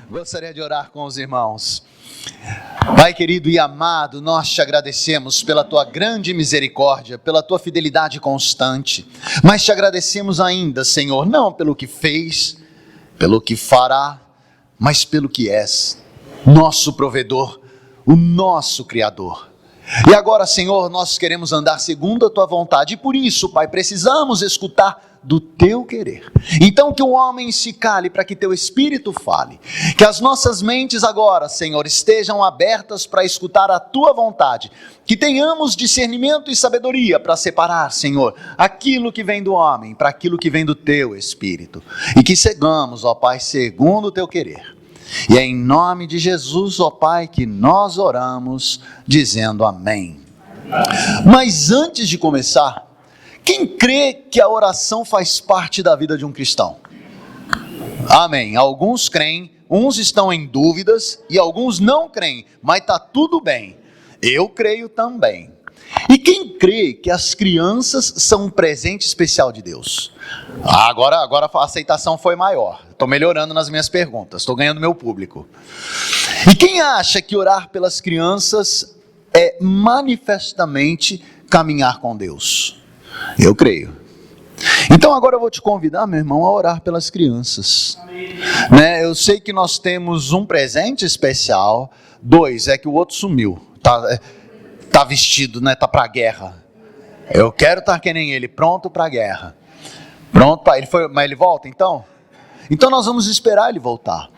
Gostaria de orar com os irmãos. Pai querido e amado, nós te agradecemos pela tua grande misericórdia, pela tua fidelidade constante, mas te agradecemos ainda, Senhor, não pelo que fez, pelo que fará, mas pelo que és, nosso provedor, o nosso Criador. E agora, Senhor, nós queremos andar segundo a tua vontade, e por isso, Pai, precisamos escutar do teu querer. Então que o homem se cale para que teu Espírito fale, que as nossas mentes agora, Senhor, estejam abertas para escutar a tua vontade, que tenhamos discernimento e sabedoria para separar, Senhor, aquilo que vem do homem para aquilo que vem do teu Espírito, e que sigamos, ó Pai, segundo o teu querer. E é em nome de Jesus, ó Pai, que nós oramos, dizendo amém. Mas antes de começar, quem crê que a oração faz parte da vida de um cristão? Amém. Alguns creem, uns estão em dúvidas e alguns não creem, mas está tudo bem. Eu creio também. E quem crê que as crianças são um presente especial de Deus? Agora a aceitação foi maior. Estou melhorando nas minhas perguntas, estou ganhando meu público. E quem acha que orar pelas crianças é manifestamente caminhar com Deus? Eu creio. Então agora eu vou te convidar, meu irmão, a orar pelas crianças. Né? Eu sei que nós temos um presente especial. 2, é que o outro sumiu. Tá vestido, né? Tá para a guerra. Eu quero estar que nem ele, pronto para a guerra. Pronto para ele foi, mas ele volta então? Então nós vamos esperar ele voltar.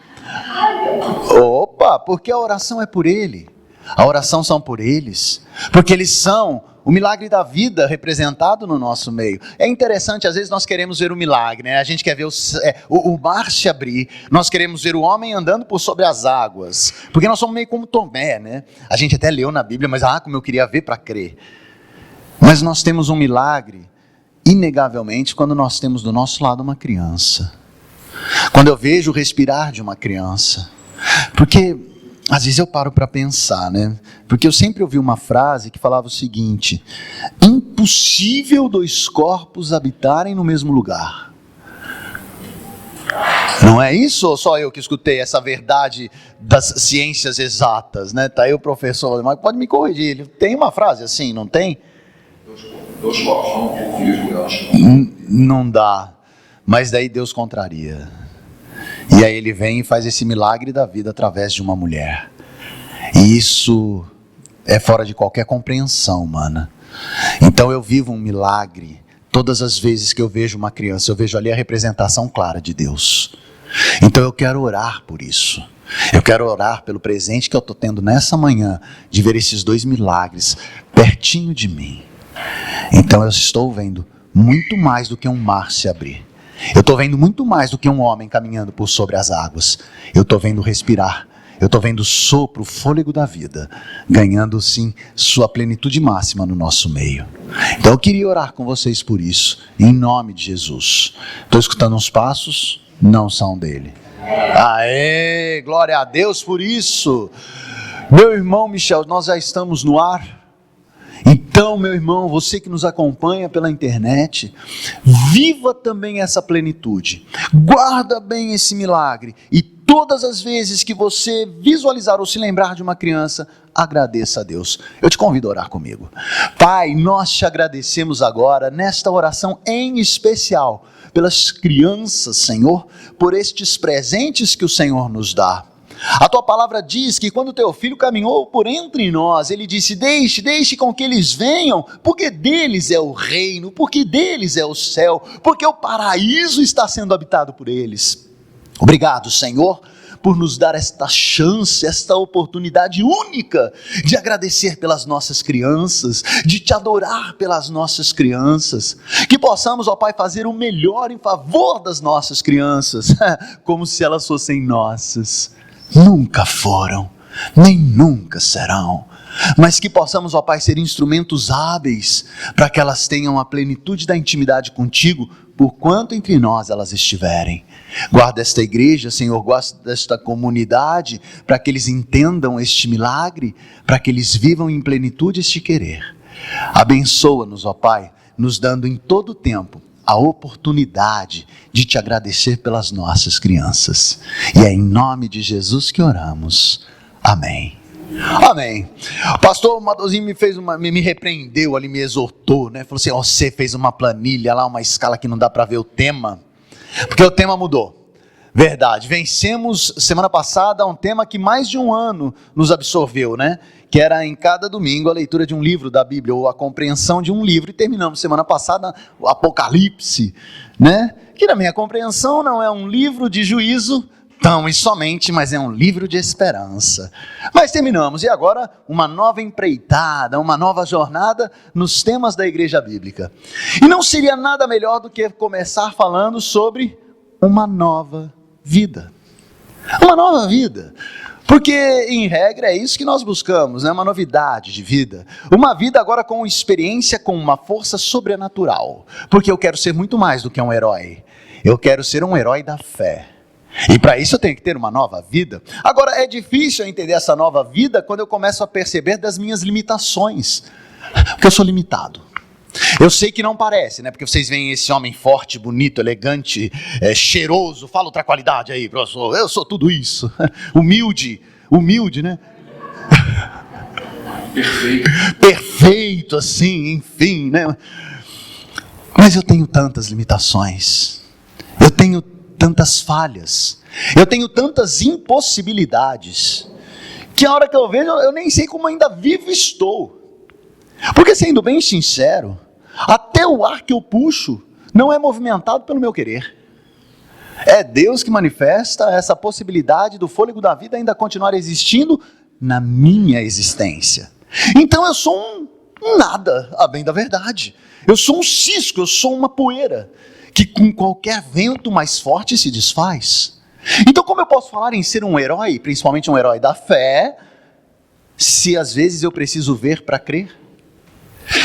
Opa, porque a oração é por ele. A oração são por eles, porque eles são o milagre da vida representado no nosso meio. É interessante, às vezes nós queremos ver o milagre, né? A gente quer ver o mar se abrir, nós queremos ver o homem andando por sobre as águas, porque nós somos meio como Tomé, né? A gente até leu na Bíblia, mas como eu queria ver para crer. Mas nós temos um milagre, inegavelmente, quando nós temos do nosso lado uma criança. Quando eu vejo o respirar de uma criança, porque às vezes eu paro para pensar, né? Porque eu sempre ouvi uma frase que falava o seguinte: impossível 2 corpos habitarem no mesmo lugar. Não é isso ou só eu que escutei essa verdade das ciências exatas, né? Tá aí o professor, mas pode me corrigir, ele tem uma frase assim, não tem? 2 corpos não no mesmo lugar. Não dá, mas daí Deus contraria. E aí ele vem e faz esse milagre da vida através de uma mulher. E isso é fora de qualquer compreensão humana. Então eu vivo um milagre. Todas as vezes que eu vejo uma criança, eu vejo ali a representação clara de Deus. Então eu quero orar por isso. Eu quero orar pelo presente que eu estou tendo nessa manhã, de ver esses 2 milagres pertinho de mim. Então eu estou vendo muito mais do que um mar se abrir. Eu estou vendo muito mais do que um homem caminhando por sobre as águas. Eu estou vendo respirar. Eu estou vendo o sopro, o fôlego da vida, ganhando sim sua plenitude máxima no nosso meio. Então eu queria orar com vocês por isso, em nome de Jesus. Estou escutando uns passos, não são dele. Aê, glória a Deus por isso. Meu irmão Michel, nós já estamos no ar. Então, meu irmão, você que nos acompanha pela internet, viva também essa plenitude, guarda bem esse milagre, e todas as vezes que você visualizar ou se lembrar de uma criança, agradeça a Deus. Eu te convido a orar comigo. Pai, nós te agradecemos agora, nesta oração em especial, pelas crianças, Senhor, por estes presentes que o Senhor nos dá. A tua palavra diz que quando teu filho caminhou por entre nós, ele disse: deixe com que eles venham, porque deles é o reino, porque deles é o céu, porque o paraíso está sendo habitado por eles. Obrigado, Senhor, por nos dar esta chance, esta oportunidade única de agradecer pelas nossas crianças, de te adorar pelas nossas crianças, que possamos, ó Pai, fazer o melhor em favor das nossas crianças, como se elas fossem nossas. Nunca foram, nem nunca serão, mas que possamos, ó Pai, ser instrumentos hábeis para que elas tenham a plenitude da intimidade contigo, por quanto entre nós elas estiverem. Guarda esta igreja, Senhor, guarda esta comunidade, para que eles entendam este milagre, para que eles vivam em plenitude este querer. Abençoa-nos, ó Pai, nos dando em todo tempo a oportunidade de te agradecer pelas nossas crianças. E é em nome de Jesus que oramos. Amém. Amém. O pastor Madozinho me repreendeu ali, me exortou, né? Falou assim: você fez uma planilha lá, uma escala que não dá para ver o tema, porque o tema mudou. Verdade, vencemos semana passada um tema que mais de um ano nos absorveu, né? Que era em cada domingo a leitura de um livro da Bíblia, ou a compreensão de um livro, e terminamos semana passada o Apocalipse, né? Que na minha compreensão não é um livro de juízo tão e somente, mas é um livro de esperança. Mas terminamos, e agora uma nova empreitada, uma nova jornada nos temas da Igreja Bíblica. E não seria nada melhor do que começar falando sobre uma nova vida. Uma nova vida. Porque, em regra, é isso que nós buscamos, né? Uma novidade de vida. Uma vida agora com experiência, com uma força sobrenatural. Porque eu quero ser muito mais do que um herói. Eu quero ser um herói da fé. E para isso eu tenho que ter uma nova vida. Agora, é difícil eu entender essa nova vida quando eu começo a perceber das minhas limitações. Porque eu sou limitado. Eu sei que não parece, né? Porque vocês veem esse homem forte, bonito, elegante, cheiroso. Fala outra qualidade aí, professor. Eu sou tudo isso. Humilde, né? Perfeito, assim, enfim, né? Mas eu tenho tantas limitações. Eu tenho tantas falhas. Eu tenho tantas impossibilidades. Que a hora que eu vejo, eu nem sei como ainda vivo estou. Porque, sendo bem sincero, até o ar que eu puxo não é movimentado pelo meu querer. É Deus que manifesta essa possibilidade do fôlego da vida ainda continuar existindo na minha existência. Então eu sou um nada, a bem da verdade. Eu sou um cisco, eu sou uma poeira, que com qualquer vento mais forte se desfaz. Então como eu posso falar em ser um herói, principalmente um herói da fé, se às vezes eu preciso ver para crer?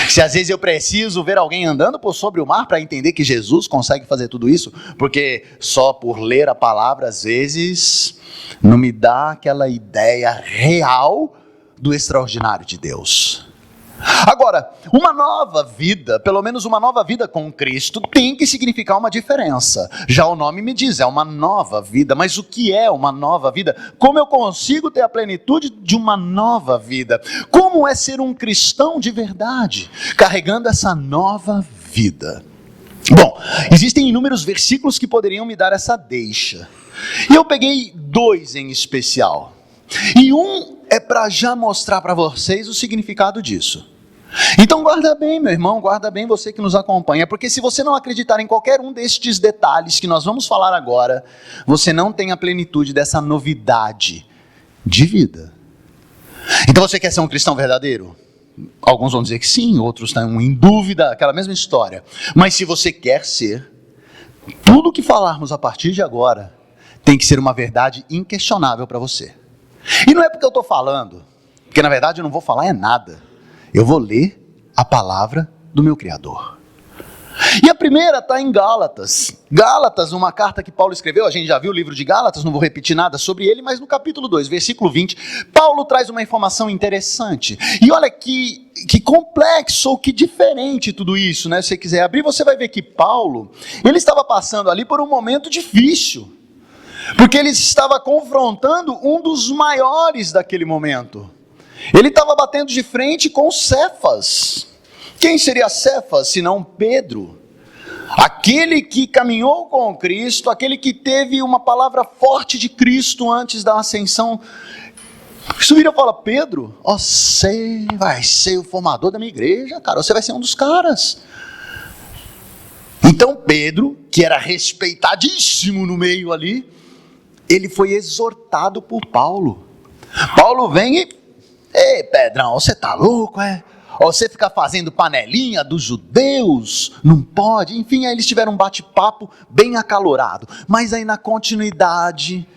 Se às vezes eu preciso ver alguém andando por sobre o mar para entender que Jesus consegue fazer tudo isso, porque só por ler a palavra às vezes não me dá aquela ideia real do extraordinário de Deus. Agora, uma nova vida, pelo menos uma nova vida com Cristo, tem que significar uma diferença. Já o nome me diz, é uma nova vida. Mas o que é uma nova vida? Como eu consigo ter a plenitude de uma nova vida? Como é ser um cristão de verdade, carregando essa nova vida? Bom, existem inúmeros versículos que poderiam me dar essa deixa. E eu peguei 2 em especial. E um é para já mostrar para vocês o significado disso. Então guarda bem, meu irmão, guarda bem você que nos acompanha, porque se você não acreditar em qualquer um destes detalhes que nós vamos falar agora, você não tem a plenitude dessa novidade de vida. Então você quer ser um cristão verdadeiro? Alguns vão dizer que sim, outros estão em dúvida, aquela mesma história. Mas se você quer ser, tudo que falarmos a partir de agora tem que ser uma verdade inquestionável para você. E não é porque eu estou falando, porque na verdade eu não vou falar é nada. Eu vou ler a palavra do meu Criador. E a primeira está em Gálatas. Gálatas, uma carta que Paulo escreveu, a gente já viu o livro de Gálatas, não vou repetir nada sobre ele, mas no capítulo 2, versículo 20, Paulo traz uma informação interessante. E olha que complexo ou que diferente tudo isso, né? Se você quiser abrir, você vai ver que Paulo, ele estava passando ali por um momento difícil. Porque ele estava confrontando um dos maiores daquele momento. Ele estava batendo de frente com Cefas. Quem seria Cefas, senão Pedro? Aquele que caminhou com Cristo, aquele que teve uma palavra forte de Cristo antes da ascensão. Isso vira e fala: Pedro, você vai ser o formador da minha igreja, cara, você vai ser um dos caras. Então Pedro, que era respeitadíssimo no meio ali, ele foi exortado por Paulo. Paulo vem e: ei, Pedrão, você tá louco, é? Você fica fazendo panelinha dos judeus? Não pode. Enfim, aí eles tiveram um bate-papo bem acalorado. Mas aí na continuidade,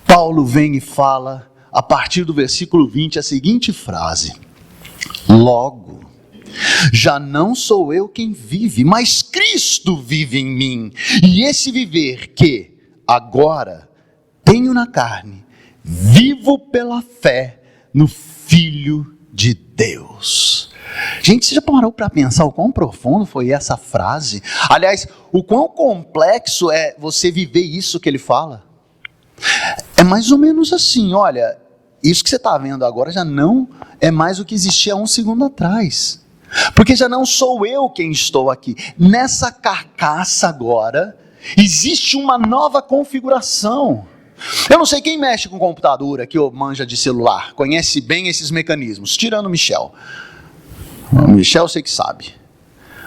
Paulo vem e fala, a partir do versículo 20, a seguinte frase: logo, já não sou eu quem vive, mas Cristo vive em mim. E esse viver que agora tenho na carne, vivo pela fé no Filho de Deus. Gente, você já parou para pensar o quão profundo foi essa frase? Aliás, o quão complexo é você viver isso que ele fala? É mais ou menos assim, olha, isso que você está vendo agora já não é mais o que existia 1 segundo atrás. Porque já não sou eu quem estou aqui. Nessa carcaça agora, existe uma nova configuração. Eu não sei quem mexe com computador aqui ou manja de celular, conhece bem esses mecanismos, tirando o Michel. O Michel eu sei que sabe.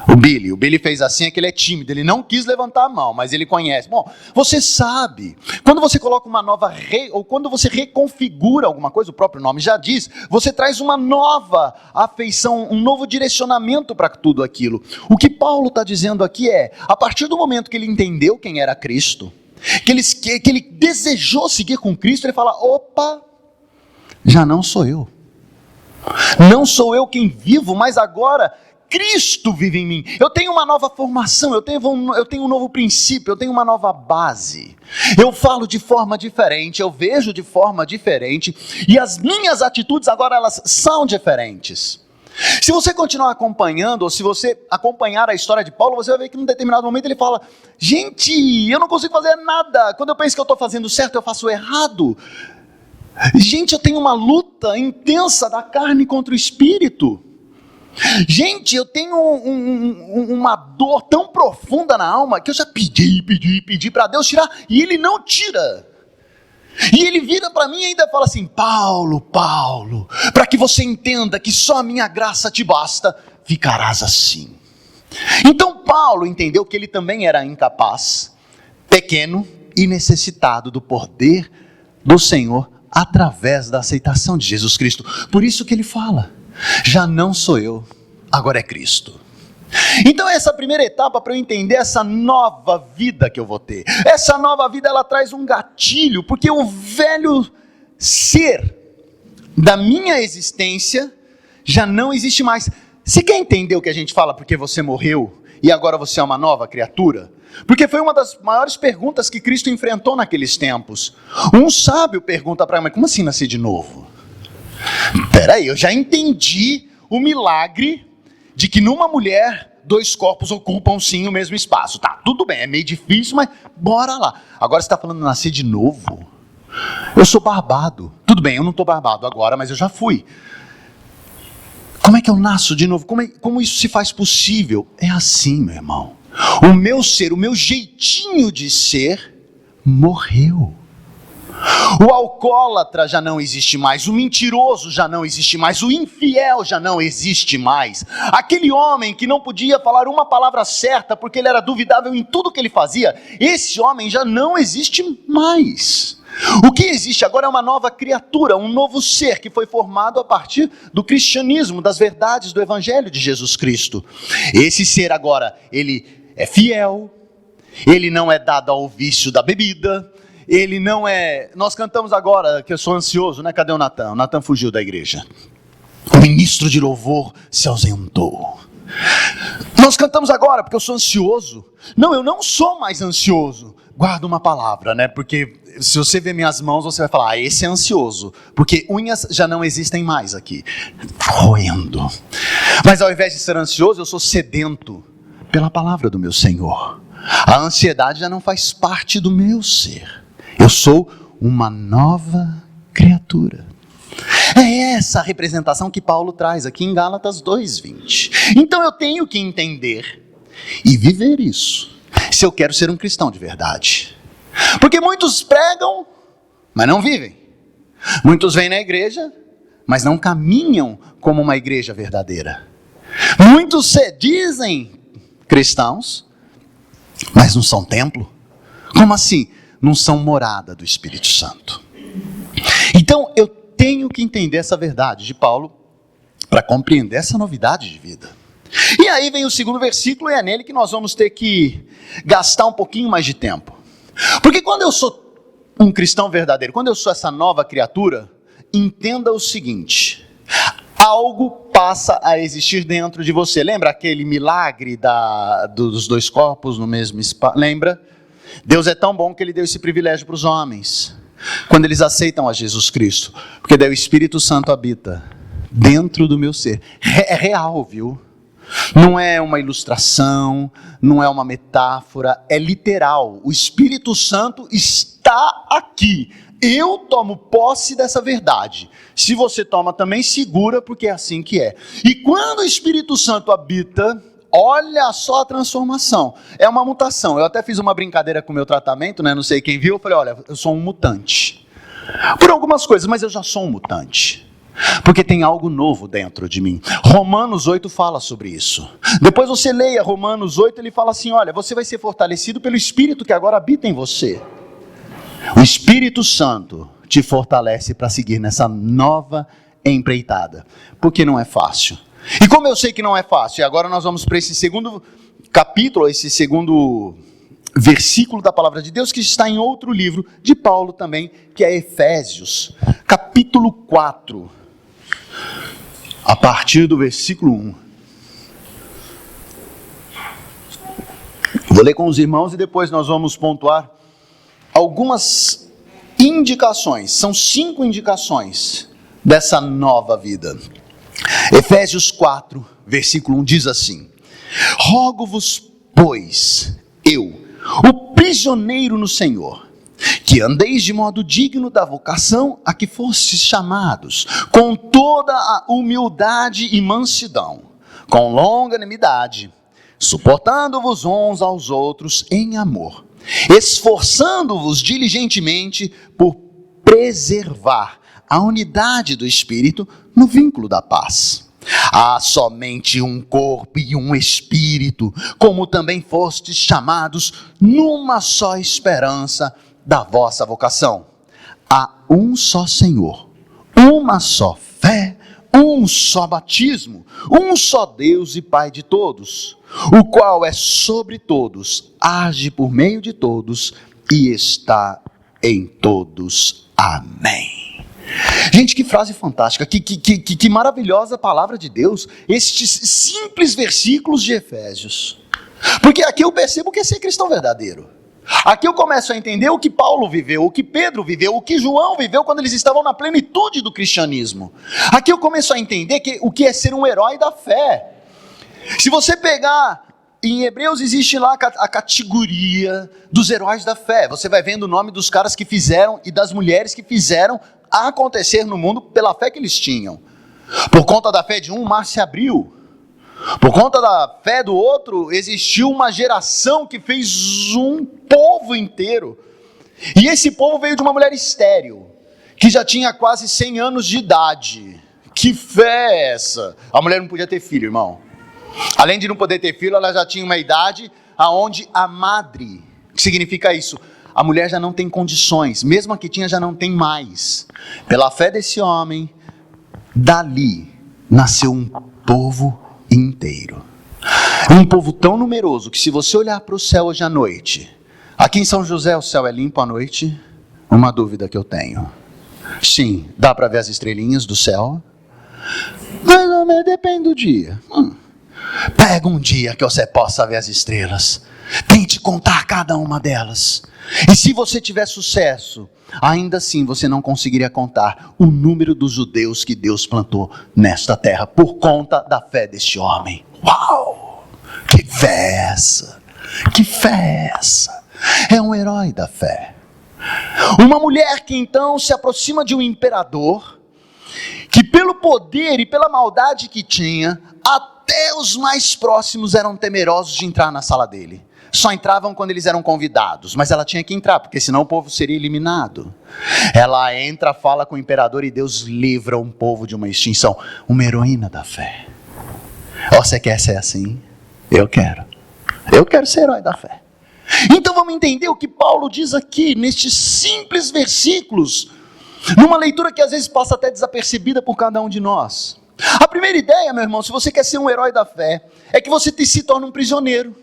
O Billy fez assim, é que ele é tímido, ele não quis levantar a mão, mas ele conhece. Bom, você sabe, quando você coloca uma nova ou quando você reconfigura alguma coisa, o próprio nome já diz, você traz uma nova afeição, um novo direcionamento para tudo aquilo. O que Paulo está dizendo aqui é, a partir do momento que ele entendeu quem era Cristo, que ele desejou seguir com Cristo, ele fala, opa, já não sou eu. Não sou eu quem vivo, mas agora Cristo vive em mim. Eu tenho uma nova formação, eu tenho um novo princípio, eu tenho uma nova base. Eu falo de forma diferente, eu vejo de forma diferente, e as minhas atitudes agora elas são diferentes. Se você continuar acompanhando, ou se você acompanhar a história de Paulo, você vai ver que num determinado momento ele fala, gente, eu não consigo fazer nada, quando eu penso que eu estou fazendo certo, eu faço errado. Gente, eu tenho uma luta intensa da carne contra o espírito. Gente, eu tenho uma dor tão profunda na alma que eu já pedi para Deus tirar e Ele não tira. E Ele vira para mim e ainda fala assim, Paulo, para que você entenda que só a minha graça te basta, ficarás assim. Então Paulo entendeu que ele também era incapaz, pequeno e necessitado do poder do Senhor através da aceitação de Jesus Cristo. Por isso que ele fala, já não sou eu, agora é Cristo. Então essa primeira etapa para eu entender essa nova vida que eu vou ter. Essa nova vida ela traz um gatilho, porque o velho ser da minha existência já não existe mais. Você quer entender o que a gente fala porque você morreu e agora você é uma nova criatura? Porque foi uma das maiores perguntas que Cristo enfrentou naqueles tempos. Um sábio pergunta para ele, mas como assim nascer de novo? Peraí, eu já entendi o milagre de que numa mulher, 2 corpos ocupam sim o mesmo espaço. Tá, tudo bem, é meio difícil, mas bora lá. Agora você está falando de nascer de novo? Eu sou barbado. Tudo bem, eu não estou barbado agora, mas eu já fui. Como é que eu nasço de novo? Como isso se faz possível? É assim, meu irmão. O meu ser, o meu jeitinho de ser, morreu. O alcoólatra já não existe mais, o mentiroso já não existe mais, o infiel já não existe mais. Aquele homem que não podia falar uma palavra certa porque ele era duvidável em tudo que ele fazia, esse homem já não existe mais. O que existe agora é uma nova criatura, um novo ser que foi formado a partir do cristianismo, das verdades do evangelho de Jesus Cristo. Esse ser agora, ele é fiel, ele não é dado ao vício da bebida, ele não é... Nós cantamos agora que eu sou ansioso, né? Cadê o Natan? O Natan fugiu da igreja. O ministro de louvor se ausentou. Nós cantamos agora porque eu sou ansioso. Não, eu não sou mais ansioso. Guarda uma palavra, né? Porque se você ver minhas mãos, você vai falar, esse é ansioso. Porque unhas já não existem mais aqui. Roendo. Mas ao invés de ser ansioso, eu sou sedento pela palavra do meu Senhor. A ansiedade já não faz parte do meu ser. Eu sou uma nova criatura. É essa a representação que Paulo traz aqui em Gálatas 2:20. Então eu tenho que entender e viver isso, se eu quero ser um cristão de verdade. Porque muitos pregam, mas não vivem. Muitos vêm na igreja, mas não caminham como uma igreja verdadeira. Muitos se dizem cristãos, mas não são templo. Como assim? Não são morada do Espírito Santo. Então eu tenho que entender essa verdade de Paulo para compreender essa novidade de vida. E aí vem o segundo versículo e é nele que nós vamos ter que gastar um pouquinho mais de tempo. Porque quando eu sou um cristão verdadeiro, quando eu sou essa nova criatura, entenda o seguinte: algo passa a existir dentro de você. Lembra aquele milagre dos 2 corpos no mesmo espaço? Lembra? Deus é tão bom que Ele deu esse privilégio para os homens, quando eles aceitam a Jesus Cristo, porque daí o Espírito Santo habita dentro do meu ser. É real, viu? Não é uma ilustração, não é uma metáfora, é literal. O Espírito Santo está aqui. Eu tomo posse dessa verdade. Se você toma também, segura, porque é assim que é. E quando o Espírito Santo habita, olha só a transformação. É uma mutação. Eu até fiz uma brincadeira com o meu tratamento, né? Não sei quem viu. Eu falei, olha, eu sou um mutante. Por algumas coisas, mas eu já sou um mutante. Porque tem algo novo dentro de mim. Romanos 8 fala sobre isso. Depois você leia Romanos 8, ele fala assim, olha, você vai ser fortalecido pelo Espírito que agora habita em você. O Espírito Santo te fortalece para seguir nessa nova empreitada. Porque não é fácil. E como eu sei que não é fácil, e agora nós vamos para esse segundo capítulo, esse segundo versículo da palavra de Deus, que está em outro livro de Paulo também, que é Efésios, capítulo 4, a partir do versículo 1. Vou ler com os irmãos e depois nós vamos pontuar algumas indicações, são 5 indicações dessa nova vida. Efésios 4, versículo 1 diz assim: rogo-vos, pois, eu, o prisioneiro no Senhor, que andeis de modo digno da vocação a que fostes chamados, com toda a humildade e mansidão, com longanimidade, suportando-vos uns aos outros em amor, esforçando-vos diligentemente por preservar a unidade do Espírito no vínculo da paz. Há somente um corpo e um Espírito, como também fostes chamados numa só esperança da vossa vocação. Há um só Senhor, uma só fé, um só batismo, um só Deus e Pai de todos, o qual é sobre todos, age por meio de todos e está em todos. Amém. Gente, que frase fantástica, que maravilhosa palavra de Deus, estes simples versículos de Efésios. Porque aqui eu percebo que é ser cristão verdadeiro. Aqui eu começo a entender o que Paulo viveu, o que Pedro viveu, o que João viveu quando eles estavam na plenitude do cristianismo. Aqui eu começo a entender o que é ser um herói da fé. Se você pegar, em Hebreus existe lá a categoria dos heróis da fé. Você vai vendo o nome dos caras que fizeram e das mulheres que fizeram acontecer no mundo pela fé que eles tinham. Por conta da fé de um, o mar se abriu. Por conta da fé do outro, existiu uma geração que fez um povo inteiro. E esse povo veio de uma mulher estéril, que já tinha quase 100 anos de idade. Que fé é essa? A mulher não podia ter filho, irmão. Além de não poder ter filho, ela já tinha uma idade aonde a madre, que significa isso? A mulher já não tem condições, mesmo a que tinha já não tem mais. Pela fé desse homem, dali nasceu um povo inteiro. Um povo tão numeroso que se você olhar para o céu hoje à noite, aqui em São José o céu é limpo à noite? Uma dúvida que eu tenho. Sim, dá para ver as estrelinhas do céu? Mas depende do dia. Pega um dia que você possa ver as estrelas. Tente contar cada uma delas. E se você tiver sucesso, ainda assim você não conseguiria contar o número dos judeus que Deus plantou nesta terra por conta da fé deste homem. Uau! Que fé é essa? Que fé é essa? É um herói da fé. Uma mulher que então se aproxima de um imperador, que pelo poder e pela maldade que tinha, até os mais próximos eram temerosos de entrar na sala dele. Só entravam quando eles eram convidados, mas ela tinha que entrar, porque senão o povo seria eliminado. Ela entra, fala com o imperador e Deus livra um povo de uma extinção. Uma heroína da fé. Você quer ser assim? Eu quero. Eu quero ser herói da fé. Então vamos entender o que Paulo diz aqui, nestes simples versículos, numa leitura que às vezes passa até desapercebida por cada um de nós. A primeira ideia, meu irmão, se você quer ser um herói da fé, é que você se torna um prisioneiro.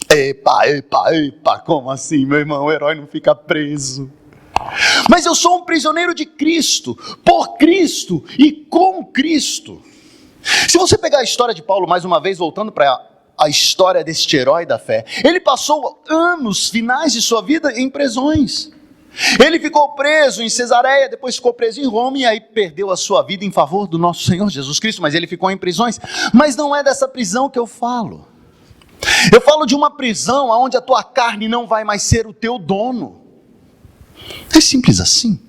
Epa, como assim, meu irmão? O herói não fica preso. Mas eu sou um prisioneiro de Cristo, por Cristo e com Cristo. Se você pegar a história de Paulo, mais uma vez, voltando para a história deste herói da fé, ele passou anos finais de sua vida em prisões. Ele ficou preso em Cesareia, depois ficou preso em Roma e aí perdeu a sua vida em favor do nosso Senhor Jesus Cristo, mas ele ficou em prisões. Mas não é dessa prisão que eu falo. Eu falo de uma prisão onde a tua carne não vai mais ser o teu dono. É simples assim.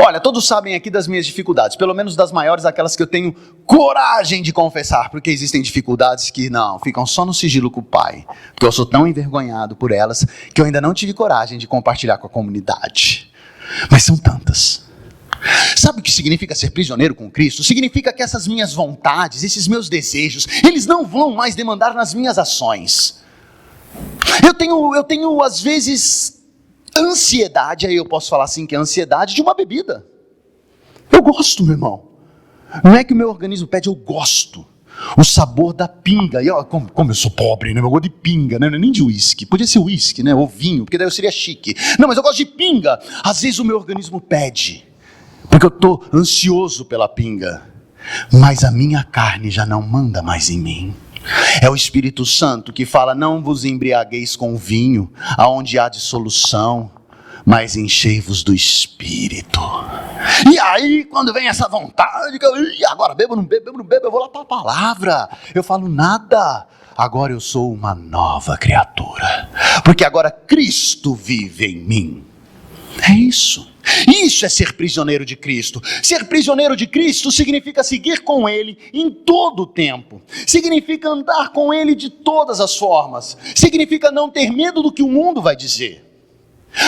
Olha, todos sabem aqui das minhas dificuldades, pelo menos das maiores, aquelas que eu tenho coragem de confessar, porque existem dificuldades que não, ficam só no sigilo com o Pai, porque eu sou tão envergonhado por elas, que eu ainda não tive coragem de compartilhar com a comunidade, mas são tantas. Sabe o que significa ser prisioneiro com Cristo? Significa que essas minhas vontades, esses meus desejos, eles não vão mais demandar nas minhas ações. Eu tenho às vezes ansiedade, aí eu posso falar assim que é ansiedade de uma bebida. Eu gosto, meu irmão. Não é que o meu organismo pede, eu gosto. O sabor da pinga. E ó, como eu sou pobre, né? Eu gosto de pinga, né? Não é nem de uísque. Podia ser uísque, né? Ou vinho, porque daí eu seria chique. Não, mas eu gosto de pinga. Às vezes o meu organismo pede, porque eu estou ansioso pela pinga. Mas a minha carne já não manda mais em mim. É o Espírito Santo que fala: não vos embriagueis com vinho, aonde há dissolução, mas enchei-vos do Espírito. E aí, quando vem essa vontade, agora bebo, não bebo, eu vou lá para a palavra. Eu falo: nada, agora eu sou uma nova criatura, porque agora Cristo vive em mim. É isso. Isso é ser prisioneiro de Cristo. Ser prisioneiro de Cristo significa seguir com Ele em todo o tempo. Significa andar com Ele de todas as formas. Significa não ter medo do que o mundo vai dizer.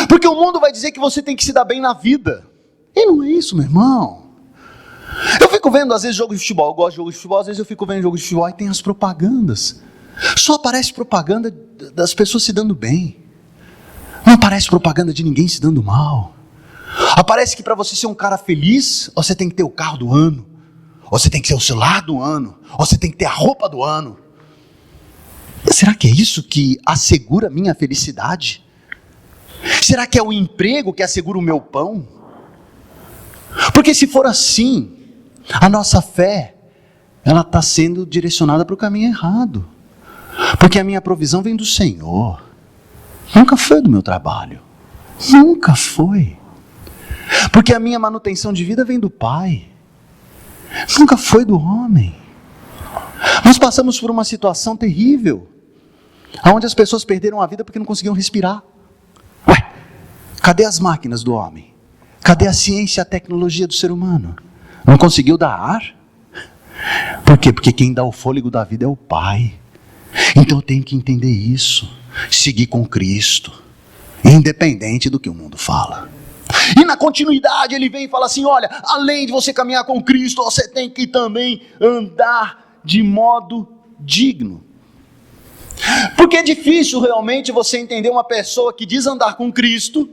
Porque o mundo vai dizer que você tem que se dar bem na vida. E não é isso, meu irmão. Eu fico vendo às vezes jogo de futebol. Eu gosto de jogo de futebol. Às vezes eu fico vendo jogo de futebol e tem as propagandas. Só aparece propaganda das pessoas se dando bem. Não aparece propaganda de ninguém se dando mal. Aparece que para você ser um cara feliz, você tem que ter o carro do ano, ou você tem que ter o celular do ano, ou você tem que ter a roupa do ano. Será que é isso que assegura a minha felicidade? Será que é o emprego que assegura o meu pão? Porque se for assim, a nossa fé, ela está sendo direcionada para o caminho errado. Porque a minha provisão vem do Senhor. Nunca foi do meu trabalho. Nunca foi. Porque a minha manutenção de vida vem do Pai. Nunca foi do homem. Nós passamos por uma situação terrível, onde as pessoas perderam a vida porque não conseguiam respirar. Ué, cadê as máquinas do homem? Cadê a ciência e a tecnologia do ser humano? Não conseguiu dar ar? Por quê? Porque quem dá o fôlego da vida é o Pai. Então eu tenho que entender isso. Seguir com Cristo, independente do que o mundo fala. E na continuidade ele vem e fala assim: olha, além de você caminhar com Cristo, você tem que também andar de modo digno. Porque é difícil realmente você entender uma pessoa que diz andar com Cristo.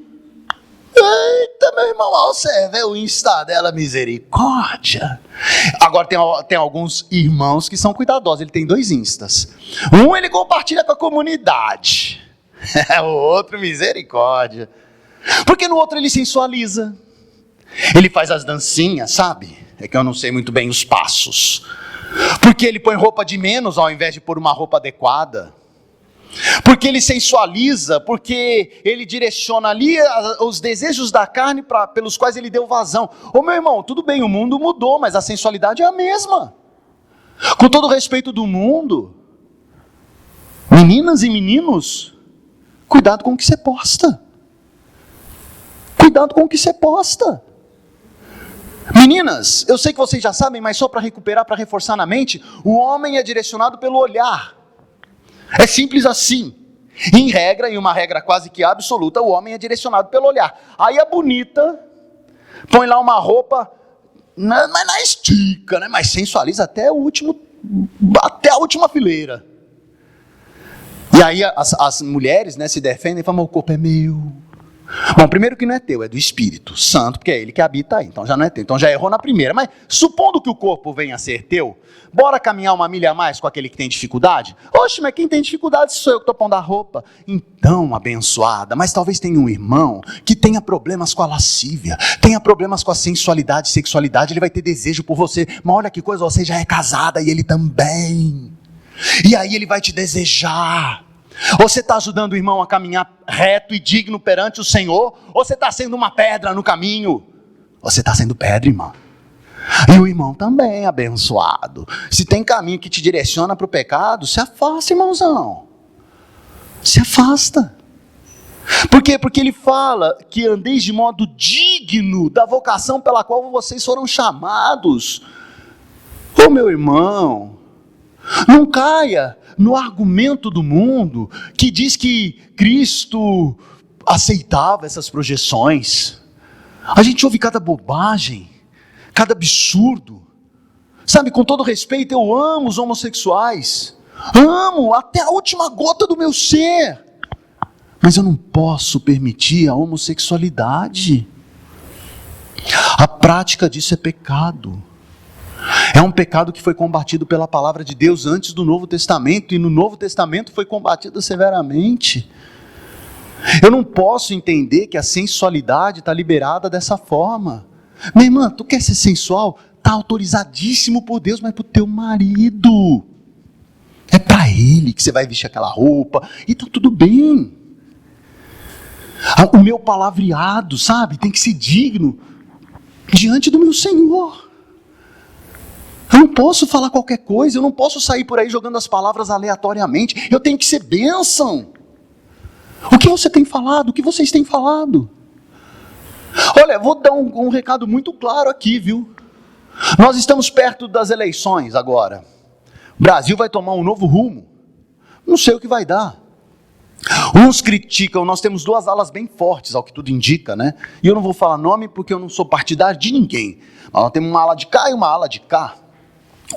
Eita, meu irmão, você vê o Insta dela, misericórdia. Agora tem alguns irmãos que são cuidadosos. Ele tem 2 Instas. Um ele compartilha com a comunidade, o outro, misericórdia. Porque no outro ele sensualiza. Ele faz as dancinhas, sabe? É que eu não sei muito bem os passos. Porque ele põe roupa de menos ao invés de pôr uma roupa adequada. Porque ele sensualiza, porque ele direciona ali os desejos da carne pelos quais ele deu vazão. Ô meu irmão, tudo bem, o mundo mudou, mas a sensualidade é a mesma. Com todo o respeito do mundo, meninas e meninos, cuidado com o que você posta. Cuidado com o que você posta. Meninas, eu sei que vocês já sabem, mas só para recuperar, para reforçar na mente, o homem é direcionado pelo olhar. É simples assim. Em regra, em uma regra quase que absoluta, o homem é direcionado pelo olhar. Aí a bonita põe lá uma roupa, mas na estica, né? Mas sensualiza até a última fileira. E aí as mulheres, né, se defendem e falam: o corpo é meu. Bom, primeiro que não é teu, é do Espírito Santo, porque é ele que habita aí, então já não é teu, então já errou na primeira. Mas supondo que o corpo venha a ser teu, bora caminhar uma milha a mais com aquele que tem dificuldade? Oxe, mas quem tem dificuldade sou eu que estou pondo a roupa. Então, abençoada, mas talvez tenha um irmão que tenha problemas com a lascívia, tenha problemas com a sensualidade, sexualidade, ele vai ter desejo por você, mas olha que coisa, você já é casada e ele também. E aí ele vai te desejar. Você está ajudando o irmão a caminhar reto e digno perante o Senhor? Ou você está sendo uma pedra no caminho? Você está sendo pedra, irmão. E o irmão também é abençoado. Se tem caminho que te direciona para o pecado, se afasta, irmãozão. Se afasta. Por quê? Porque ele fala que andeis de modo digno da vocação pela qual vocês foram chamados. Ô meu irmão, não caia no argumento do mundo que diz que Cristo aceitava essas projeções. A gente ouve cada bobagem, cada absurdo. Sabe, com todo respeito, eu amo os homossexuais. Amo até a última gota do meu ser. Mas eu não posso permitir a homossexualidade. A prática disso é pecado. É um pecado que foi combatido pela palavra de Deus antes do Novo Testamento, e no Novo Testamento foi combatido severamente. Eu não posso entender que a sensualidade está liberada dessa forma. Minha irmã, tu quer ser sensual? Está autorizadíssimo por Deus, mas para o teu marido. É para ele que você vai vestir aquela roupa, e está tudo bem. O meu palavreado, sabe, tem que ser digno diante do meu Senhor. Eu não posso falar qualquer coisa, eu não posso sair por aí jogando as palavras aleatoriamente, eu tenho que ser bênção. O que você tem falado? O que vocês têm falado? Olha, vou dar um recado muito claro aqui, viu? Nós estamos perto das eleições agora. O Brasil vai tomar um novo rumo. Não sei o que vai dar. Uns criticam, nós temos duas alas bem fortes, ao que tudo indica, né? E eu não vou falar nome porque eu não sou partidário de ninguém. Mas nós temos uma ala de cá e uma ala de cá.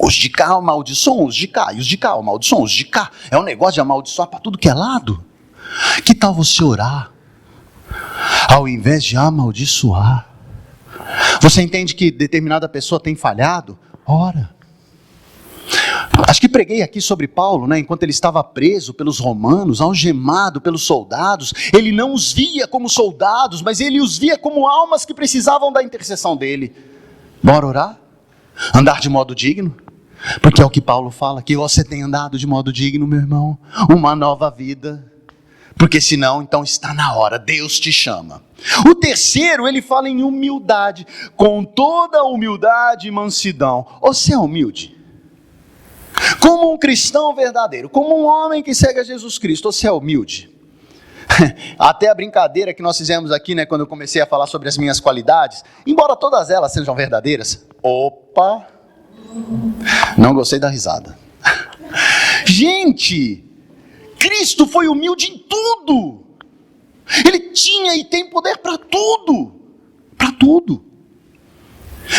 Os de cá amaldiçoam os de cá, e os de cá amaldiçoam os de cá. É um negócio de amaldiçoar para tudo que é lado. Que tal você orar, ao invés de amaldiçoar? Você entende que determinada pessoa tem falhado? Ora. Acho que preguei aqui sobre Paulo, né? Enquanto ele estava preso pelos romanos, algemado pelos soldados, ele não os via como soldados, mas ele os via como almas que precisavam da intercessão dele. Bora orar? Andar de modo digno? Porque é o que Paulo fala, que você tem andado de modo digno, meu irmão. Uma nova vida. Porque senão, então está na hora, Deus te chama. O terceiro, ele fala em humildade, com toda humildade e mansidão. Você é humilde? Como um cristão verdadeiro, como um homem que segue a Jesus Cristo, você é humilde? Até a brincadeira que nós fizemos aqui, né, quando eu comecei a falar sobre as minhas qualidades, embora todas elas sejam verdadeiras, opa, não gostei da risada. Gente, Cristo foi humilde em tudo. Ele tinha e tem poder para tudo. Para tudo.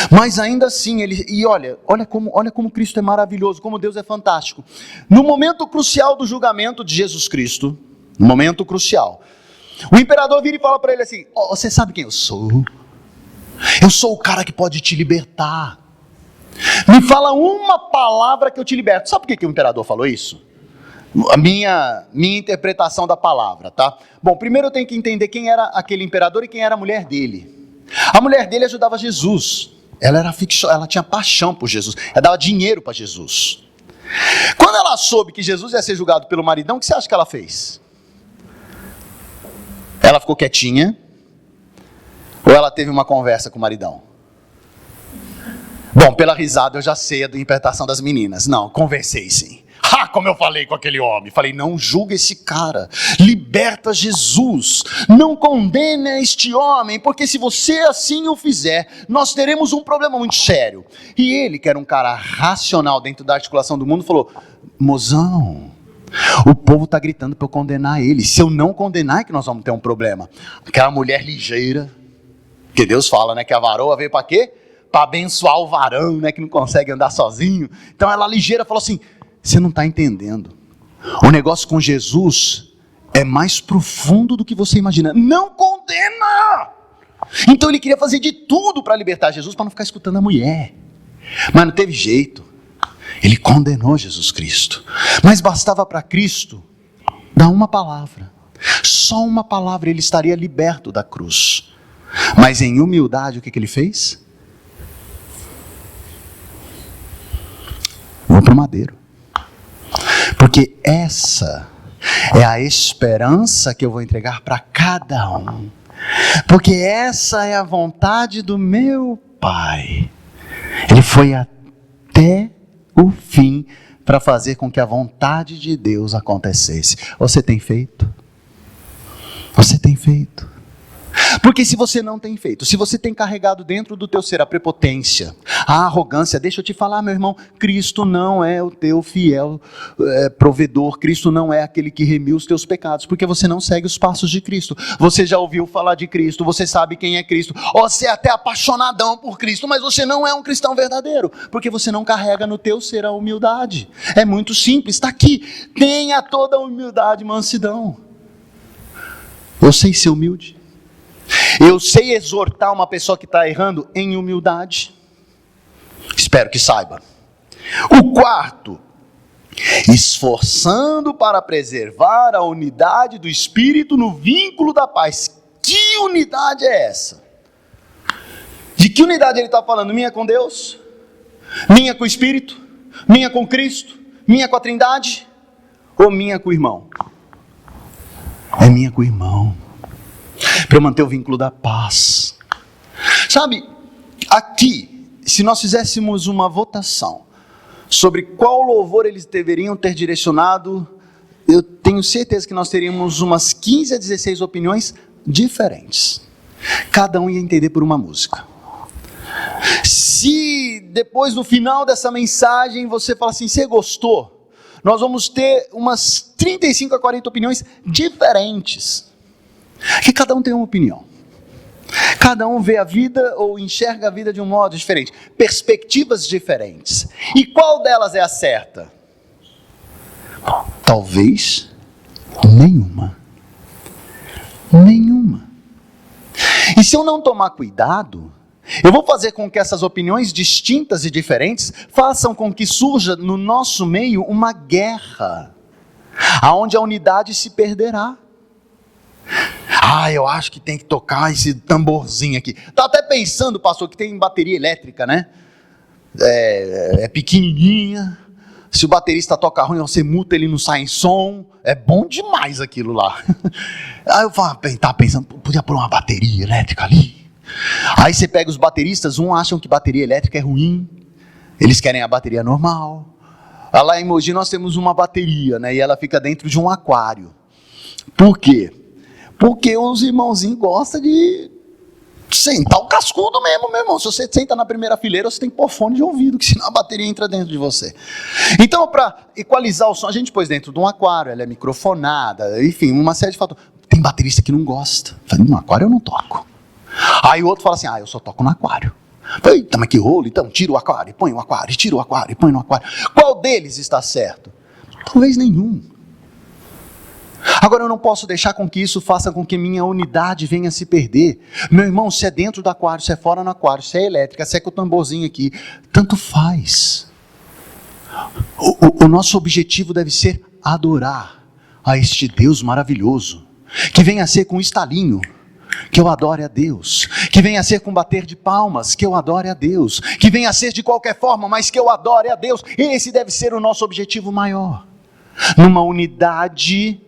Mas ainda assim, olha como Cristo é maravilhoso, como Deus é fantástico. No momento crucial do julgamento de Jesus Cristo, no momento crucial, o imperador vira e fala para ele assim: você sabe quem eu sou? Eu sou o cara que pode te libertar. Me fala uma palavra que eu te liberto. Sabe por que o imperador falou isso? A minha interpretação da palavra, tá? Bom, primeiro eu tenho que entender quem era aquele imperador e quem era a mulher dele. A mulher dele ajudava Jesus. Ela tinha paixão por Jesus. Ela dava dinheiro para Jesus. Quando ela soube que Jesus ia ser julgado pelo maridão, o que você acha que ela fez? Ela ficou quietinha? Ou ela teve uma conversa com o maridão? Bom, pela risada eu já sei a interpretação das meninas. Não, conversei sim. Como eu falei com aquele homem. Falei, não julga esse cara. Liberta Jesus. Não condena este homem, porque se você assim o fizer, nós teremos um problema muito sério. E ele, que era um cara racional dentro da articulação do mundo, falou: mozão, o povo está gritando para eu condenar ele. Se eu não condenar é que nós vamos ter um problema. Aquela mulher ligeira, que Deus fala, né, que a varoa veio para quê? Para abençoar o varão, né, que não consegue andar sozinho. Então ela ligeira falou assim: você não está entendendo. O negócio com Jesus é mais profundo do que você imagina. Não condena! Então ele queria fazer de tudo para libertar Jesus, para não ficar escutando a mulher. Mas não teve jeito. Ele condenou Jesus Cristo. Mas bastava para Cristo dar uma palavra. Só uma palavra, ele estaria liberto da cruz. Mas em humildade, o que ele fez? Vou para o madeiro. Porque essa é a esperança que eu vou entregar para cada um. Porque essa é a vontade do meu Pai. Ele foi até o fim para fazer com que a vontade de Deus acontecesse. Você tem feito? Você tem feito? Porque se você não tem feito, se você tem carregado dentro do teu ser a prepotência, a arrogância, deixa eu te falar, meu irmão, Cristo não é o teu fiel provedor, Cristo não é aquele que remiu os teus pecados, porque você não segue os passos de Cristo. Você já ouviu falar de Cristo, você sabe quem é Cristo, você é até apaixonadão por Cristo, mas você não é um cristão verdadeiro, porque você não carrega no teu ser a humildade. É muito simples, está aqui, tenha toda a humildade e mansidão. Eu sei ser humilde. Eu sei exortar uma pessoa que está errando em humildade. Espero que saiba. O quarto, esforçando para preservar a unidade do Espírito no vínculo da paz. Que unidade é essa? De que unidade ele está falando? Minha com Deus? Minha com o Espírito? Minha com Cristo? Minha com a Trindade? Ou minha com o irmão? É minha com o irmão. Para eu manter o vínculo da paz. Sabe, aqui, se nós fizéssemos uma votação sobre qual louvor eles deveriam ter direcionado, eu tenho certeza que nós teríamos umas 15 a 16 opiniões diferentes. Cada um ia entender por uma música. Se depois no final dessa mensagem você fala assim, você gostou? Nós vamos ter umas 35 a 40 opiniões diferentes. Que cada um tem uma opinião. Cada um vê a vida ou enxerga a vida de um modo diferente. Perspectivas diferentes. E qual delas é a certa? Talvez nenhuma. Nenhuma. E se eu não tomar cuidado, eu vou fazer com que essas opiniões distintas e diferentes façam com que surja no nosso meio uma guerra, aonde a unidade se perderá. Eu acho que tem que tocar esse tamborzinho aqui. Tá até pensando, pastor, que tem bateria elétrica, né? É pequenininha. Se o baterista toca ruim, você muta, ele não sai em som. É bom demais aquilo lá. Aí eu tava pensando, podia pôr uma bateria elétrica ali. Aí você pega os bateristas, acham que bateria elétrica é ruim. Eles querem a bateria normal. Lá em Mogi nós temos uma bateria, né? E ela fica dentro de um aquário. Por quê? Porque os irmãozinhos gostam de sentar o cascudo mesmo, meu irmão. Se você senta na primeira fileira, você tem que pôr fone de ouvido, que senão a bateria entra dentro de você. Então, para equalizar o som, a gente pôs dentro de um aquário, ela é microfonada, enfim, uma série de fatores. Tem baterista que não gosta. Falei, no aquário eu não toco. Aí o outro fala assim, eu só toco no aquário. Falei, eita, mas que rolo, então tira o aquário, põe o aquário, tira o aquário, põe no aquário. Qual deles está certo? Talvez nenhum. Agora eu não posso deixar com que isso faça com que minha unidade venha a se perder. Meu irmão, se é dentro do aquário, se é fora do aquário, se é elétrica, se é com o tamborzinho aqui, tanto faz. O nosso objetivo deve ser adorar a este Deus maravilhoso, que venha a ser com estalinho, que eu adore a Deus, que venha a ser com bater de palmas, que eu adore a Deus, que venha a ser de qualquer forma, mas que eu adore a Deus. Esse deve ser o nosso objetivo maior, numa unidade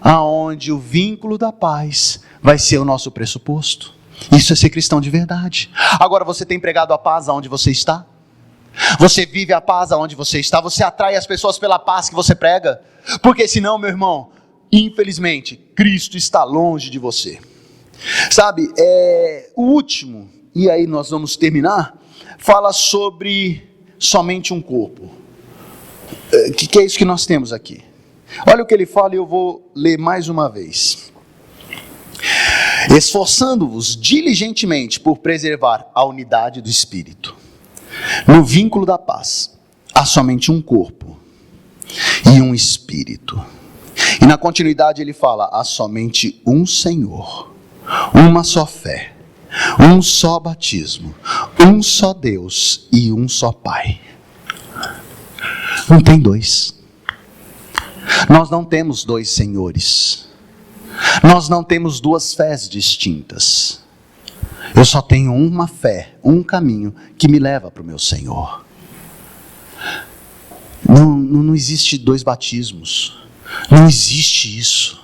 aonde o vínculo da paz vai ser o nosso pressuposto. Isso é ser cristão de verdade. Agora, você tem pregado a paz aonde você está? Você vive a paz aonde você está? Você atrai as pessoas pela paz que você prega? Porque senão, meu irmão, infelizmente, Cristo está longe de você. Sabe, o último, e aí nós vamos terminar, fala sobre somente um corpo. Que é isso que nós temos aqui? Olha o que ele fala e eu vou ler mais uma vez. Esforçando-vos diligentemente por preservar a unidade do Espírito, no vínculo da paz, há somente um corpo e um Espírito. E na continuidade ele fala, há somente um Senhor, uma só fé, um só batismo, um só Deus e um só Pai. Não tem dois. Nós não temos dois senhores. Nós não temos duas fés distintas. Eu só tenho uma fé, um caminho que me leva para o meu Senhor. Não existe dois batismos. Não existe isso.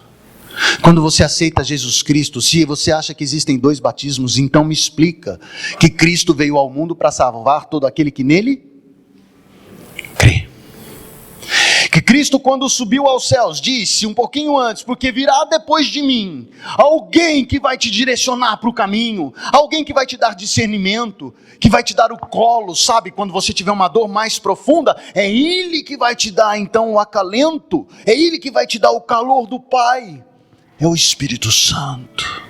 Quando você aceita Jesus Cristo, se você acha que existem 2 batismos, então me explica que Cristo veio ao mundo para salvar todo aquele que nele crê. Que Cristo, quando subiu aos céus, disse um pouquinho antes, porque virá depois de mim alguém que vai te direcionar para o caminho, alguém que vai te dar discernimento, que vai te dar o colo, sabe, quando você tiver uma dor mais profunda, é Ele que vai te dar então o acalento, é Ele que vai te dar o calor do Pai, é o Espírito Santo.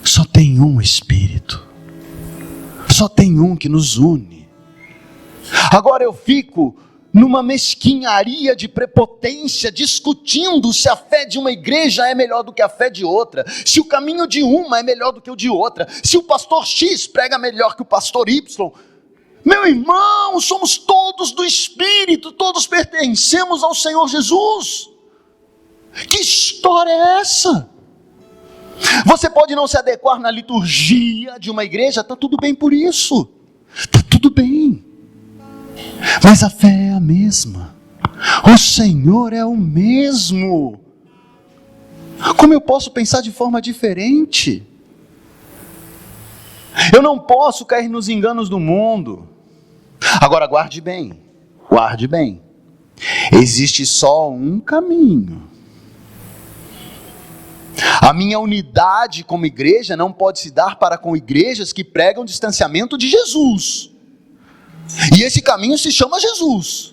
Só tem um Espírito, só tem um que nos une. Agora eu fico numa mesquinharia de prepotência, discutindo se a fé de uma igreja é melhor do que a fé de outra, se o caminho de uma é melhor do que o de outra, se o pastor X prega melhor que o pastor Y. Meu irmão, somos todos do Espírito, todos pertencemos ao Senhor Jesus. Que história é essa? Você pode não se adequar na liturgia de uma igreja, está tudo bem por isso, está tudo bem. Mas a fé é a mesma, o Senhor é o mesmo. Como eu posso pensar de forma diferente? Eu não posso cair nos enganos do mundo. Agora guarde bem, existe só um caminho. A minha unidade como igreja não pode se dar para com igrejas que pregam o distanciamento de Jesus. E esse caminho se chama Jesus.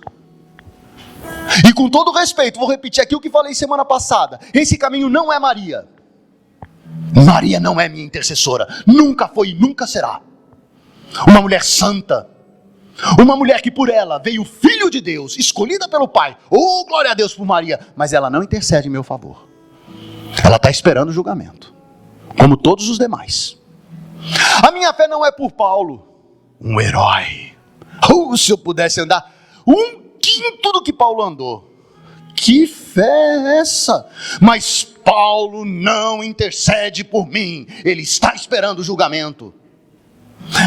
E com todo respeito, vou repetir aqui o que falei semana passada. Esse caminho não é Maria. Maria não é minha intercessora. Nunca foi e nunca será. Uma mulher santa. Uma mulher que por ela veio o Filho de Deus, escolhida pelo Pai. Oh, glória a Deus por Maria. Mas ela não intercede em meu favor. Ela está esperando o julgamento. Como todos os demais. A minha fé não é por Paulo. Um herói. Se eu pudesse andar 1/5 do que Paulo andou. Que fé é essa? Mas Paulo não intercede por mim. Ele está esperando o julgamento.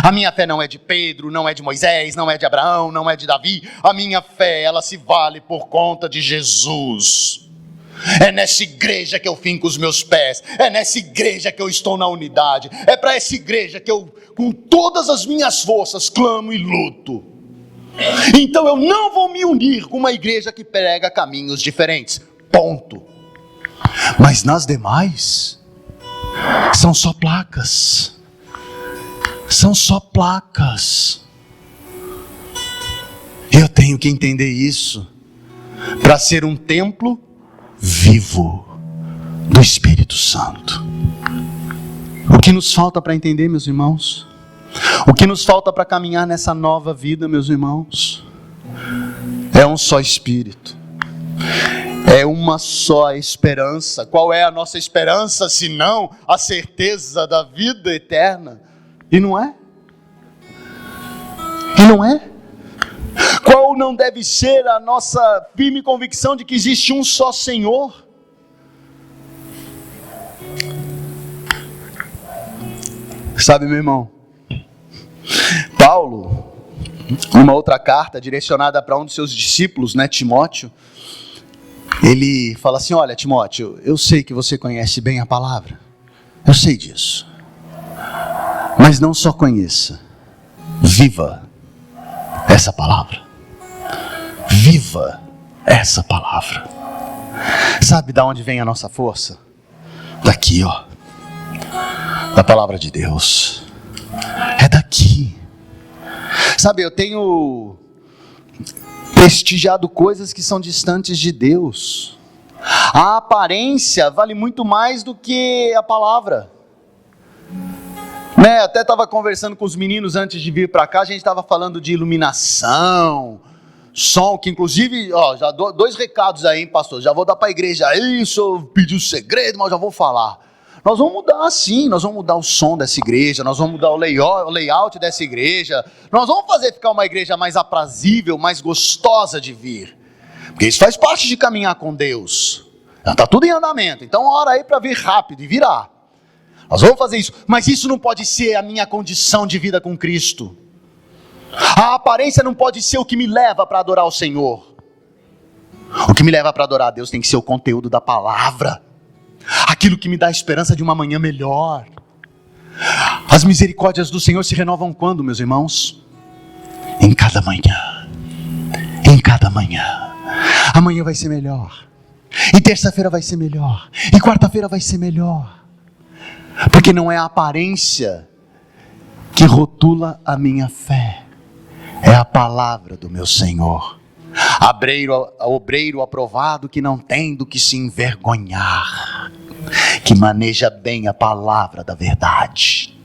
A minha fé não é de Pedro, não é de Moisés, não é de Abraão, não é de Davi. A minha fé, ela se vale por conta de Jesus. É nessa igreja que eu finco os meus pés. É nessa igreja que eu estou na unidade. É para essa igreja que eu, com todas as minhas forças, clamo e luto. Então eu não vou me unir com uma igreja que prega caminhos diferentes. Ponto. Mas nas demais, são só placas. São só placas. Eu tenho que entender isso para ser um templo vivo do Espírito Santo. O que nos falta para entender, meus irmãos? O que nos falta para caminhar nessa nova vida, meus irmãos? É um só Espírito. É uma só esperança. Qual é a nossa esperança, senão a certeza da vida eterna? E não é? E não é? Qual não deve ser a nossa firme convicção de que existe um só Senhor? Sabe, meu irmão, Paulo, numa outra carta direcionada para um dos seus discípulos, Timóteo, ele fala assim: olha, Timóteo, eu sei que você conhece bem a palavra, eu sei disso, mas não só conheça, viva essa palavra. Viva essa palavra. Sabe de onde vem a nossa força? Daqui, ó. Da palavra de Deus. É daqui. Sabe, eu tenho prestigiado coisas que são distantes de Deus. A aparência vale muito mais do que a palavra. Até estava conversando com os meninos antes de vir para cá, a gente estava falando de iluminação, som, que inclusive, já dou 2 recados aí, hein, pastor, já vou dar para a igreja isso, eu pedi o segredo, mas já vou falar. Nós vamos mudar sim, nós vamos mudar o som dessa igreja, nós vamos mudar o layout dessa igreja, nós vamos fazer ficar uma igreja mais aprazível, mais gostosa de vir, porque isso faz parte de caminhar com Deus, está tudo em andamento, então ora aí para vir rápido e virar. Nós vamos fazer isso, mas isso não pode ser a minha condição de vida com Cristo. A aparência não pode ser o que me leva para adorar o Senhor. O que me leva para adorar a Deus tem que ser o conteúdo da palavra. Aquilo que me dá a esperança de uma manhã melhor. As misericórdias do Senhor se renovam quando, meus irmãos? Em cada manhã. Em cada manhã. Amanhã vai ser melhor. E terça-feira vai ser melhor. E quarta-feira vai ser melhor. Porque não é a aparência que rotula a minha fé. É a palavra do meu Senhor. Obreiro aprovado que não tem do que se envergonhar, que maneja bem a palavra da verdade.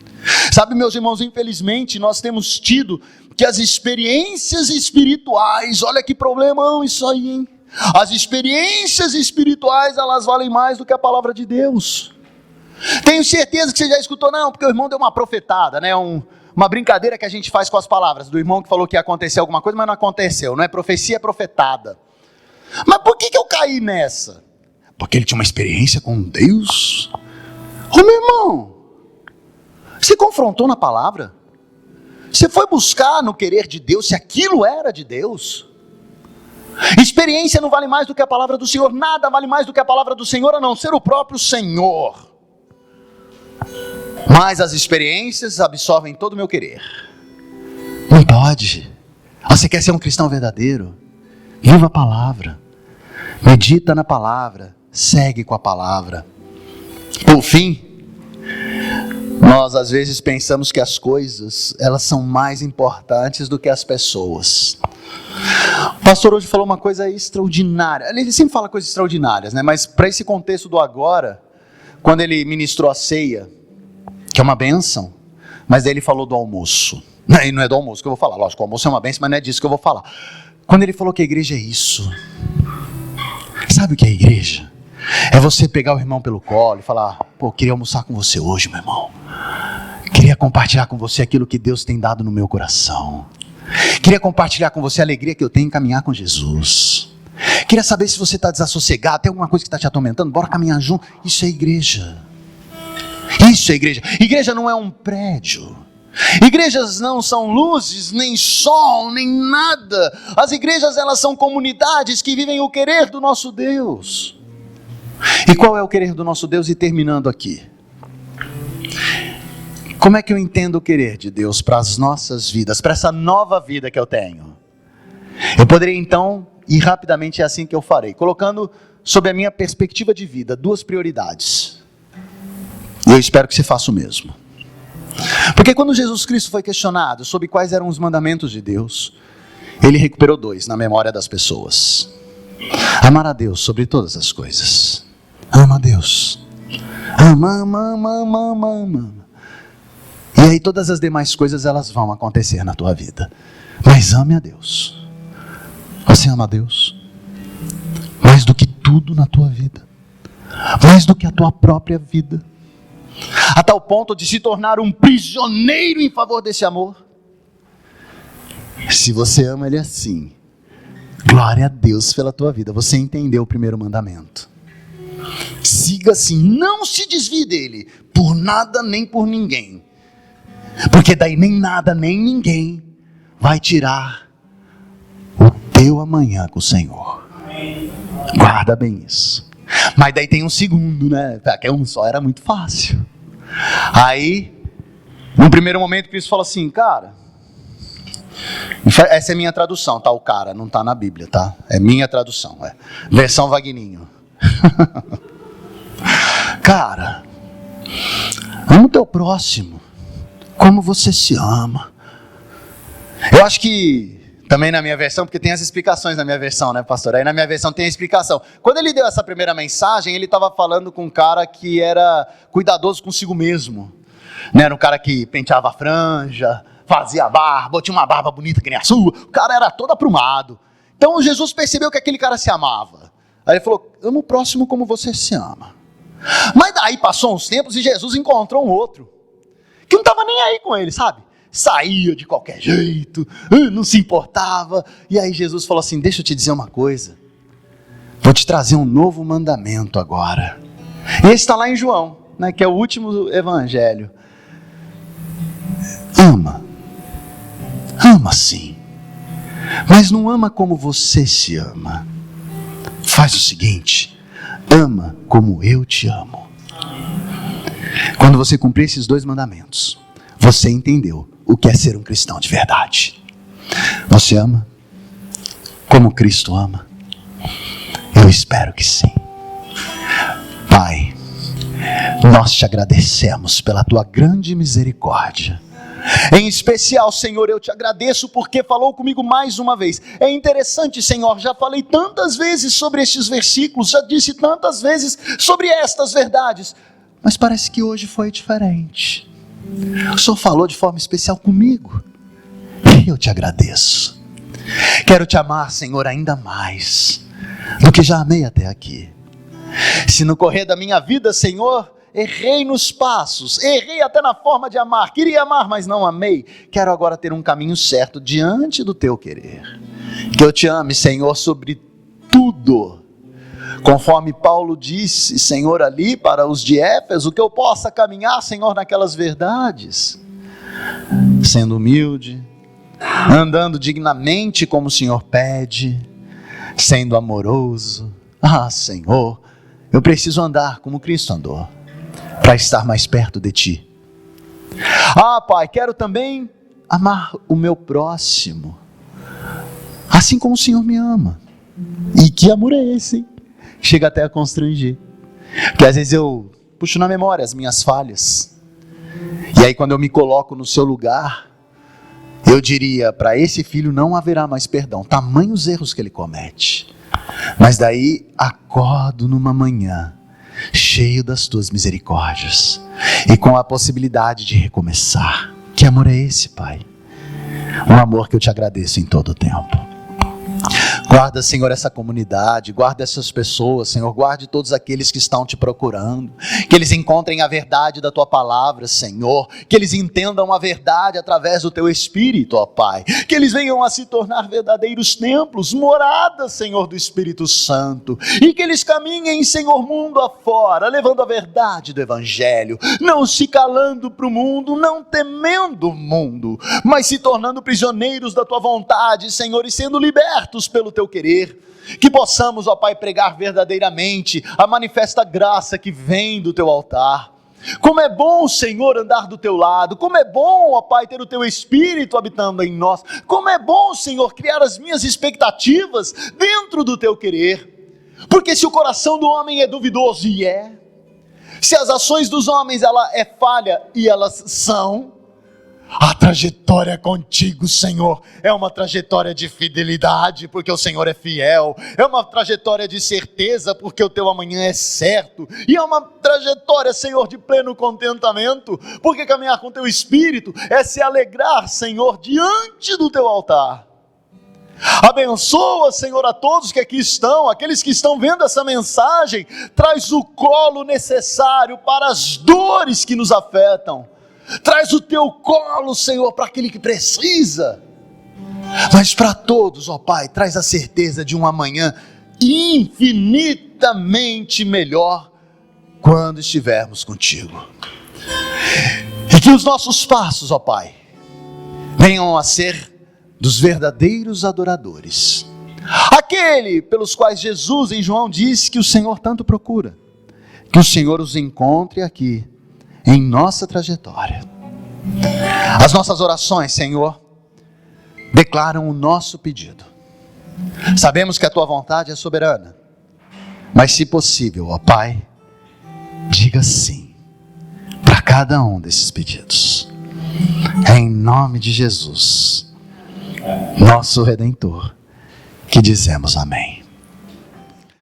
Sabe, meus irmãos, infelizmente nós temos tido que as experiências espirituais, olha que problemão isso aí, hein? As experiências espirituais, elas valem mais do que a palavra de Deus. Tenho certeza que você já escutou, não, porque o irmão deu uma profetada, né? Uma brincadeira que a gente faz com as palavras, do irmão que falou que ia acontecer alguma coisa, mas não aconteceu, não é profecia, é profetada. Mas por que eu caí nessa? Porque ele tinha uma experiência com Deus. Ô meu irmão, você confrontou na palavra? Você foi buscar no querer de Deus, se aquilo era de Deus? Experiência não vale mais do que a palavra do Senhor, nada vale mais do que a palavra do Senhor, a não ser o próprio Senhor. Mas as experiências absorvem todo o meu querer. Não pode. Você quer ser um cristão verdadeiro? Viva a palavra. Medita na palavra. Segue com a palavra. Por fim, nós às vezes pensamos que as coisas, elas são mais importantes do que as pessoas. O pastor hoje falou uma coisa extraordinária. Ele sempre fala coisas extraordinárias, né? Mas para esse contexto do agora, quando ele ministrou a ceia, que é uma bênção, mas daí ele falou do almoço. E não é do almoço que eu vou falar, lógico, o almoço é uma bênção, mas não é disso que eu vou falar. Quando ele falou que a igreja é isso, sabe o que é a igreja? É você pegar o irmão pelo colo e falar, pô, queria almoçar com você hoje, meu irmão. Queria compartilhar com você aquilo que Deus tem dado no meu coração. Queria compartilhar com você a alegria que eu tenho em caminhar com Jesus. Queria saber se você está desassossegado, tem alguma coisa que está te atormentando, bora caminhar junto. Isso é igreja. Isso é igreja. Igreja não é um prédio. Igrejas não são luzes, nem sol, nem nada. As igrejas, elas são comunidades que vivem o querer do nosso Deus. E qual é o querer do nosso Deus? E terminando aqui, como é que eu entendo o querer de Deus para as nossas vidas, para essa nova vida que eu tenho? Eu poderia então, e rapidamente é assim que eu farei, colocando sob a minha perspectiva de vida, duas prioridades. E eu espero que você faça o mesmo. Porque quando Jesus Cristo foi questionado sobre quais eram os mandamentos de Deus, ele recuperou dois na memória das pessoas. Amar a Deus sobre todas as coisas. Ama a Deus. Ama. E aí todas as demais coisas, elas vão acontecer na tua vida. Mas ame a Deus. Você ama a Deus? Mais do que tudo na tua vida. Mais do que a tua própria vida. A tal ponto de se tornar um prisioneiro em favor desse amor. Se você ama Ele assim, glória a Deus pela tua vida. Você entendeu o primeiro mandamento. Siga assim, não se desvie dele, por nada nem por ninguém. Porque daí nem nada nem ninguém vai tirar o teu amanhã com o Senhor. Guarda bem isso. Mas daí tem um segundo, né? Porque um só era muito fácil. Aí, no primeiro momento, Cristo fala assim, cara, essa é minha tradução, tá? O cara, não tá na Bíblia, tá? É minha tradução, é. Versão Vagninho. Cara, ama o teu próximo como você se ama. Eu acho que também na minha versão, porque tem as explicações na minha versão, né, pastor? Aí na minha versão tem a explicação. Quando ele deu essa primeira mensagem, ele estava falando com um cara que era cuidadoso consigo mesmo. Né? Era um cara que penteava a franja, fazia barba, tinha uma barba bonita que nem a sua. O cara era todo aprumado. Então Jesus percebeu que aquele cara se amava. Aí ele falou, ama o próximo como você se ama. Mas daí passou uns tempos e Jesus encontrou um outro, que não estava nem aí com ele, sabe? Saía de qualquer jeito, não se importava. E aí Jesus falou assim, deixa eu te dizer uma coisa. Vou te trazer um novo mandamento agora. E esse está lá em João, né, que é o último evangelho. Ama sim. Mas não ama como você se ama. faz o seguinte: ama como eu te amo. Quando você cumprir esses 2 mandamentos, você entendeu o que é ser um cristão de verdade. Você ama como Cristo ama? Eu espero que sim. Pai, nós te agradecemos pela tua grande misericórdia. Em especial, Senhor, eu te agradeço porque falou comigo mais uma vez. É interessante, Senhor, já falei tantas vezes sobre estes versículos, já disse tantas vezes sobre estas verdades, mas parece que hoje foi diferente. O Senhor falou de forma especial comigo, e eu te agradeço. Quero te amar, Senhor, ainda mais do que já amei até aqui. Se no correr da minha vida, Senhor, errei nos passos, errei até na forma de amar, queria amar, mas não amei, quero agora ter um caminho certo diante do teu querer. Que eu te ame, Senhor, sobre tudo, conforme Paulo disse, Senhor, ali para os de Éfeso, que eu possa caminhar, Senhor, naquelas verdades, sendo humilde, andando dignamente como o Senhor pede, sendo amoroso. Senhor, eu preciso andar como Cristo andou, para estar mais perto de ti. Pai, quero também amar o meu próximo, assim como o Senhor me ama. E que amor é esse, hein? Chega até a constranger, porque às vezes eu puxo na memória as minhas falhas, e aí quando eu me coloco no seu lugar, eu diria, para esse filho não haverá mais perdão, tamanhos erros que ele comete. Mas daí acordo numa manhã cheio das tuas misericórdias e com a possibilidade de recomeçar. Que amor é esse, Pai? Um amor que eu te agradeço em todo o tempo. Guarda, Senhor, essa comunidade, guarda essas pessoas, Senhor, guarde todos aqueles que estão te procurando, que eles encontrem a verdade da tua palavra, Senhor, que eles entendam a verdade através do teu Espírito, ó Pai, que eles venham a se tornar verdadeiros templos, moradas, Senhor, do Espírito Santo, e que eles caminhem, Senhor, mundo afora, levando a verdade do Evangelho, não se calando para o mundo, não temendo o mundo, mas se tornando prisioneiros da tua vontade, Senhor, e sendo libertos pelo teu querer. Que possamos, ó Pai, pregar verdadeiramente a manifesta graça que vem do teu altar. Como é bom, Senhor, andar do teu lado. Como é bom, ó Pai, ter o teu Espírito habitando em nós. Como é bom, Senhor, criar as minhas expectativas dentro do teu querer. Porque se o coração do homem é duvidoso, e se as ações dos homens ela é falha, e elas são, a trajetória contigo, Senhor, é uma trajetória de fidelidade, porque o Senhor é fiel, é uma trajetória de certeza, porque o teu amanhã é certo, e é uma trajetória, Senhor, de pleno contentamento, porque caminhar com teu Espírito é se alegrar, Senhor, diante do teu altar. Abençoa, Senhor, a todos que aqui estão, aqueles que estão vendo essa mensagem, traz o colo necessário para as dores que nos afetam. Traz o teu colo, Senhor, para aquele que precisa. Mas para todos, ó Pai, traz a certeza de um amanhã infinitamente melhor quando estivermos contigo. E que os nossos passos, ó Pai, venham a ser dos verdadeiros adoradores. Aquele pelos quais Jesus em João disse que o Senhor tanto procura. Que o Senhor os encontre aqui, em nossa trajetória. As nossas orações, Senhor, declaram o nosso pedido. Sabemos que a tua vontade é soberana, mas se possível, ó Pai, diga sim para cada um desses pedidos. Em nome de Jesus, nosso Redentor, que dizemos amém.